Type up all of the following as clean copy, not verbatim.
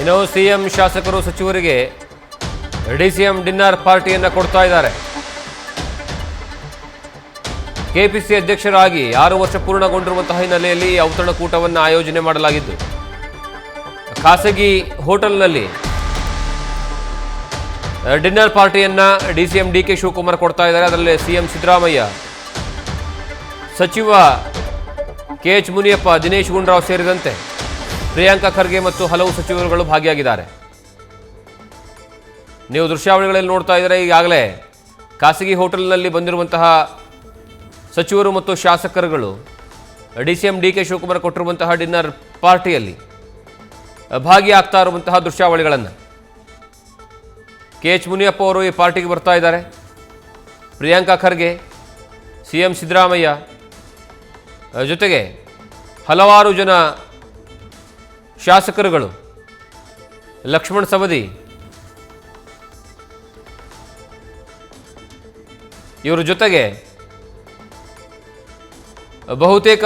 ಇನ್ನು ಸಿಎಂ ಶಾಸಕರು ಸಚಿವರಿಗೆ ಡಿಸಿಎಂ ಡಿನ್ನರ್ ಪಾರ್ಟಿಯನ್ನು ಕೊಡ್ತಾ ಇದ್ದಾರೆ. ಕೆಪಿಸಿಸಿ ಅಧ್ಯಕ್ಷರಾಗಿ 6 ವರ್ಷ ಪೂರ್ಣಗೊಂಡಿರುವಂತಹ ಹಿನ್ನೆಲೆಯಲ್ಲಿ ಔತಣಕೂಟವನ್ನು ಆಯೋಜನೆ ಮಾಡಲಾಗಿದ್ದು, ಖಾಸಗಿ ಹೋಟೆಲ್ನಲ್ಲಿ ಡಿನ್ನರ್ ಪಾರ್ಟಿಯನ್ನು ಡಿಸಿಎಂ ಡಿಕೆ ಶಿವಕುಮಾರ್ ಕೊಡ್ತಾ ಇದ್ದಾರೆ. ಅದರಲ್ಲಿ ಸಿಎಂ ಸಿದ್ದರಾಮಯ್ಯ, ಸಚಿವ ಕೆಎಚ್ ಮುನಿಯಪ್ಪ, ದಿನೇಶ್ ಗುಂಡೂರಾವ್ ಸೇರಿದಂತೆ ಪ್ರಿಯಾಂಕಾ ಖರ್ಗೆ ಮತ್ತು ಹಲವು ಸಚಿವರುಗಳು ಭಾಗಿಯಾಗಿದ್ದಾರೆ. ನೀವು ದೃಶ್ಯಾವಳಿಗಳಲ್ಲಿ ನೋಡ್ತಾ ಇದ್ದರೆ ಈಗಾಗಲೇ ಖಾಸಗಿ ಹೋಟೆಲ್ನಲ್ಲಿ ಬಂದಿರುವಂತಹ ಸಚಿವರು ಮತ್ತು ಶಾಸಕರುಗಳು ಡಿಸಿಎಂ ಡಿಕೆ ಶಿವಕುಮಾರ್ ಕೊಟ್ಟಿರುವಂತಹ ಡಿನ್ನರ್ ಪಾರ್ಟಿಯಲ್ಲಿ ಭಾಗಿಯಾಗ್ತಾ ಇರುವಂತಹ ದೃಶ್ಯಾವಳಿಗಳನ್ನು. ಕೆಎಚ್ ಮುನಿಯಪ್ಪ ಅವರು ಈ ಪಾರ್ಟಿಗೆ ಬರ್ತಾ ಇದ್ದಾರೆ. ಪ್ರಿಯಾಂಕಾ ಖರ್ಗೆ, ಸಿಎಂ ಸಿದ್ದರಾಮಯ್ಯ ಜೊತೆಗೆ ಹಲವಾರು ಜನ ಶಾಸಕರುಗಳು, ಲಕ್ಷ್ಮಣ್ ಸವದಿ ಇವರ ಜೊತೆಗೆ ಬಹುತೇಕ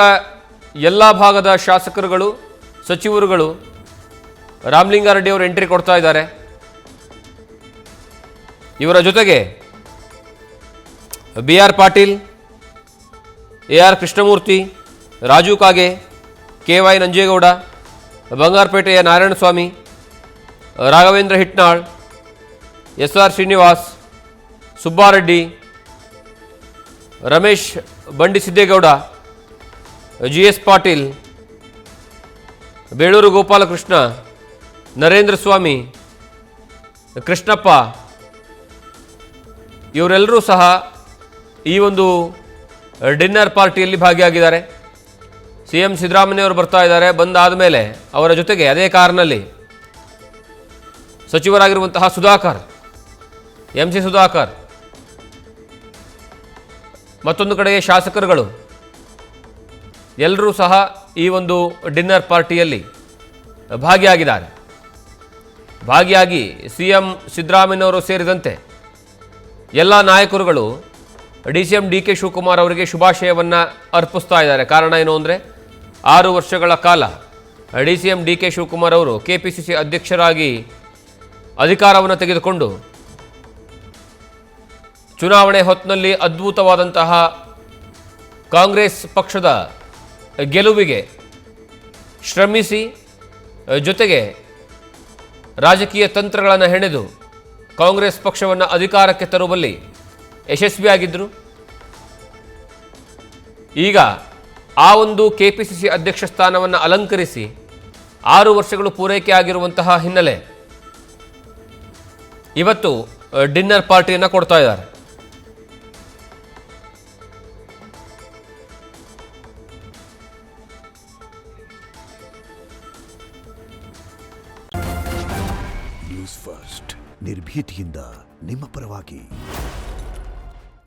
ಎಲ್ಲ ಭಾಗದ ಶಾಸಕರುಗಳು, ಸಚಿವರುಗಳು ರಾಮಲಿಂಗಾರೆಡ್ಡಿ ಅವರು ಎಂಟ್ರಿ ಕೊಡ್ತಾ ಇದ್ದಾರೆ. ಇವರ ಜೊತೆಗೆ BR Patil, AR Krishnamurthy, Raju Kage, KY Nanjegowda, ಬಂಗಾರಪೇಟೆಯ Narayanaswamy, Raghavendra Hitnal, SR Srinivas, Subbareddy, Ramesh Bandisiddegowda, GS Patil, Beluru Gopalakrishna, Narendra Swamy, Krishnappa ಇವರೆಲ್ಲರೂ ಸಹ ಈ ಒಂದು ಡಿನ್ನರ್ ಪಾರ್ಟಿಯಲ್ಲಿ ಭಾಗಿಯಾಗಿದ್ದಾರೆ. ಸಿಎಂ ಸಿದ್ದರಾಮಯ್ಯವರು ಬರ್ತಾ ಇದ್ದಾರೆ. ಬಂದಾದ ಮೇಲೆ ಅವರ ಜೊತೆಗೆ ಅದೇ ಕಾರಿನಲ್ಲಿ ಸಚಿವರಾಗಿರುವಂತಹ ಸುಧಾಕರ್, MC ಸುಧಾಕರ್, ಮತ್ತೊಂದು ಕಡೆಗೆ ಶಾಸಕರುಗಳು ಎಲ್ಲರೂ ಸಹ ಈ ಒಂದು ಡಿನ್ನರ್ ಪಾರ್ಟಿಯಲ್ಲಿ ಭಾಗಿಯಾಗಿದ್ದಾರೆ. ಭಾಗಿಯಾಗಿ ಸಿಎಂ ಸಿದ್ದರಾಮಯ್ಯವರು ಸೇರಿದಂತೆ ಎಲ್ಲ ನಾಯಕರುಗಳು ಡಿಸಿಎಂ ಡಿಕೆ ಶಿವಕುಮಾರ್ ಅವರಿಗೆ ಶುಭಾಶಯವನ್ನು ಅರ್ಪಿಸ್ತಾ ಇದ್ದಾರೆ. ಕಾರಣ ಏನು ಅಂದರೆ 6 ವರ್ಷಗಳ ಕಾಲ ಡಿಸಿಎಂ ಡಿಕೆ ಶಿವಕುಮಾರ್ ಅವರು ಕೆಪಿಸಿಸಿ ಅಧ್ಯಕ್ಷರಾಗಿ ಅಧಿಕಾರವನ್ನು ತೆಗೆದುಕೊಂಡು ಚುನಾವಣೆ ಹೊತ್ತಿನಲ್ಲಿ ಅದ್ಭುತವಾದಂತಹ ಕಾಂಗ್ರೆಸ್ ಪಕ್ಷದ ಗೆಲುವಿಗೆ ಶ್ರಮಿಸಿ, ಜೊತೆಗೆ ರಾಜಕೀಯ ತಂತ್ರಗಳನ್ನು ಹೆಣೆದು ಕಾಂಗ್ರೆಸ್ ಪಕ್ಷವನ್ನು ಅಧಿಕಾರಕ್ಕೆ ತರುವಲ್ಲಿ ಯಶಸ್ವಿಯಾಗಿದ್ದರು. ಈಗ ಆ ಒಂದು ಕೆಪಿಸಿಸಿ ಅಧ್ಯಕ್ಷ ಸ್ಥಾನವನ್ನು ಅಲಂಕರಿಸಿ 6 ವರ್ಷಗಳು ಪೂರೈಕೆ ಆಗಿರುವಂತಹ ಹಿನ್ನೆಲೆ ಇವತ್ತು ಡಿನ್ನರ್ ಪಾರ್ಟಿಯನ್ನು ಕೊಡ್ತಾ ಇದ್ದಾರೆ. ನ್ಯೂಸ್ ಫಸ್ಟ್ ನಿರ್ಭೀತಿಯಿಂದ ನಿಮ್ಮ ಪರವಾಗಿ.